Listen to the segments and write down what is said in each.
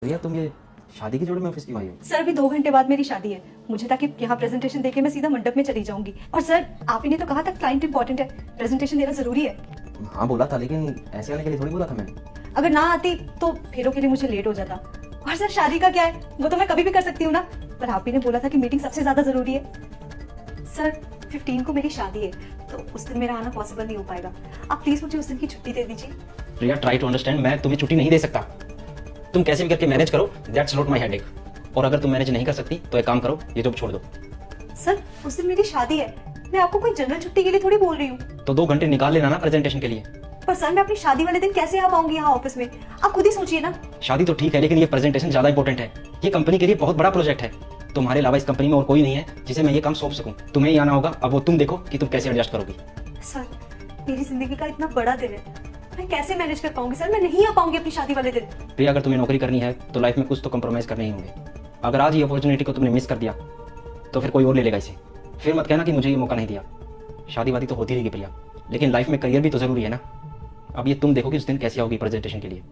भैया तुम ये शादी की जोड़ी में ऑफिस क्यों आई हो? सर अभी 2 घंटे बाद मेरी शादी है, मुझे ताकि यहाँ प्रेजेंटेशन देके मैं सीधा मंडप में चली जाऊंगी। और सर आप ही ने तो कहा था क्लाइंट इंपॉर्टेंट है, प्रेजेंटेशन देना जरूरी है। हाँ बोला था, लेकिन ऐसे आने के लिए थोड़ी बोला था मैंने। अगर ना आती तो फेरों के लिए मुझे लेट हो जाता। और सर शादी का क्या है, वो तो मैं कभी भी कर सकती हूँ ना, पर आप ही ने बोला था कि मीटिंग सबसे ज्यादा जरूरी है। सर 15 को मेरी शादी है, तो उस दिन मेरा आना पॉसिबल नहीं हो पाएगा। आप प्लीज मुझे उस दिन की छुट्टी दे दीजिए। प्रिया ट्राई टू अंडरस्टैंड, मैं तुम्हें छुट्टी नहीं दे सकता। तुम कैसे भी करके मैनेज करो, दैट्स नॉट माय हेडेक। और अगर तुम मैनेज नहीं कर सकती तो एक काम करो, ये जॉब छोड़ दो। सर उस दिन मेरी शादी है, मैं आपको कोई जनरल छुट्टी के लिए थोड़ी बोल रही हूँ। तो 2 घंटे निकाल लेना ना प्रेजेंटेशन के लिए। पर सर मैं अपनी शादी वाले दिन कैसे आ पाऊंगी यहाँ ऑफिस में, आप खुद ही सोचिए ना। शादी तो ठीक है, लेकिन ये प्रेजेंटेशन ज्यादा इंपॉर्टेंट है। ये कंपनी के लिए बहुत बड़ा प्रोजेक्ट है। तुम्हारे अलावा इस कंपनी में और कोई नहीं है जिसे मैं ये काम सौंप सकूं। तुम्हें ही आना होगा, अब वो तुम देखो कि तुम कैसे एडजस्ट करोगी। सर मेरी जिंदगी का इतना बड़ा दिन है, मैं कैसे मैनेज कर पाऊंगी सर, मैं नहीं आ पाऊंगी अपनी शादी वाले दिन। प्रिया अगर तुम्हें नौकरी करनी है तो लाइफ में कुछ तो कॉम्प्रोमाइज करने ही होंगे। अगर आज ये अपॉर्चुनिटी को तुमने मिस कर दिया तो फिर कोई और ले लेगा इसे। फिर मत कहना कि मुझे ये मौका नहीं दिया। शादी वादी तो होती रहेगी प्रिया, लेकिन लाइफ में करियर भी तो जरूरी है ना। अब ये तुम देखो कि उस दिन कैसी आओगी प्रेजेंटेशन के लिए।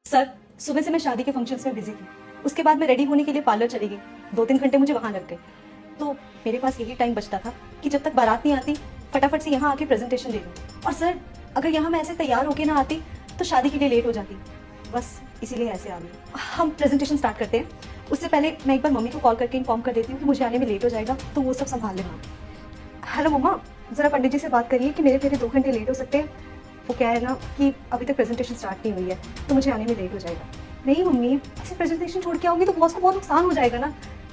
सर सुबह से मैं शादी के फंक्शंस में बिजी थी, उसके बाद मैं रेडी होने के लिए पार्लर चली गई। 2-3 घंटे मुझे वहां लग गए, तो मेरे पास यही टाइम बचता था कि जब तक बारात नहीं आती फटाफट से यहाँ आके प्रेजेंटेशन दे दूँ। और सर अगर यहाँ मैं ऐसे तैयार होके ना आती तो शादी के लिए लेट हो जाती, बस इसीलिए ऐसे आ गई। हम प्रेजेंटेशन स्टार्ट करते हैं, उससे पहले मैं एक बार मम्मी को कॉल करके इन्फॉर्म कर देती हूँ कि मुझे आने में लेट हो जाएगा, तो वो सब संभाल लेना। हेलो मम्मा, जरा पंडित जी से बात करिए कि मेरे 2 घंटे लेट हो सकते हैं। वो क्या है ना कि अभी तक प्रेजेंटेशन स्टार्ट नहीं हुई है, तो मुझे आने में लेट हो जाएगा। नहीं मम्मी, ऐसे प्रेजेंटेशन छोड़ के आऊंगी तो बॉस को बहुत नुकसान हो जाएगा ना।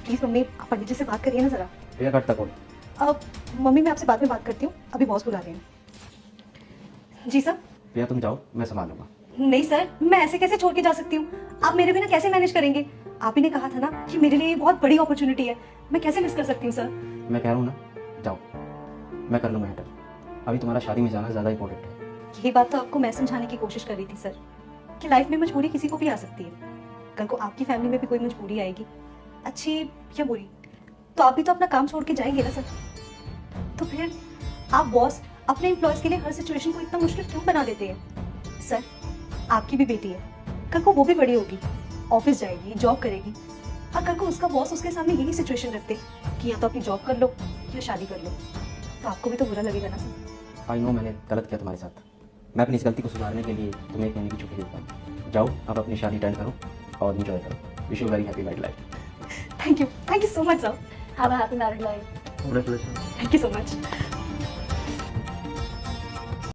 प्लीज मम्मी आप पंडित जी से बात करिए ना जरा। प्रिया कट तक अब मम्मी मैं आपसे बाद में बात करती हूँ, अभी बॉस बुला रहे हैं। जी सर। प्रिया तुम जाओ, मैं संभाल लूंगा। नहीं सर, मैं ऐसे कैसे छोड़ के जा सकती हूँ, आप मेरे बिना कैसे मैनेज करेंगे। आप ही ने कहा था ना कि मेरे लिए ये बहुत बड़ी अपॉर्चुनिटी है, मैं कैसे मिस कर सकती हूँ सर। मैं कह रहा हूँ ना, जाओ, मैं कर लूंगा हैंडल। अभी तुम्हारा शादी में जाना ज्यादा इंपॉर्टेंट है। यही बात तो आपको मैं समझाने की कोशिश कर रही थी सर, कि लाइफ में मजबूरी किसी को भी आ सकती है। कल को आपकी फैमिली में भी कोई मजबूरी आएगी, अच्छी या बुरी, तो आप भी तो अपना काम छोड़ के जाएंगे ना सर। तो फिर आप बॉस अपने एम्प्लॉयज के लिए हर सिचुएशन को इतना मुश्किल क्यों बना देते हैं। सर आपकी भी बेटी है, कल को वो भी बड़ी होगी, ऑफिस जाएगी, जॉब करेगी, और कल को उसका बॉस उसके सामने यही सिचुएशन रखते कि या तो अपनी जॉब कर लो या शादी कर लो, तो आपको भी तो बुरा लगेगा ना सर। आई नो मैंने गलत किया तुम्हारे साथ। मैं अपनी इस गलती को सुधारने के लिए तुम्हें 1 महीने की छुट्टी देता हूँ। जाओ अब अपनी शादी अटेंड करो और एंजॉय करो। Wish you very happy married life. Thank you so much sir. Have a happy married life. Congratulation. Thank you so much.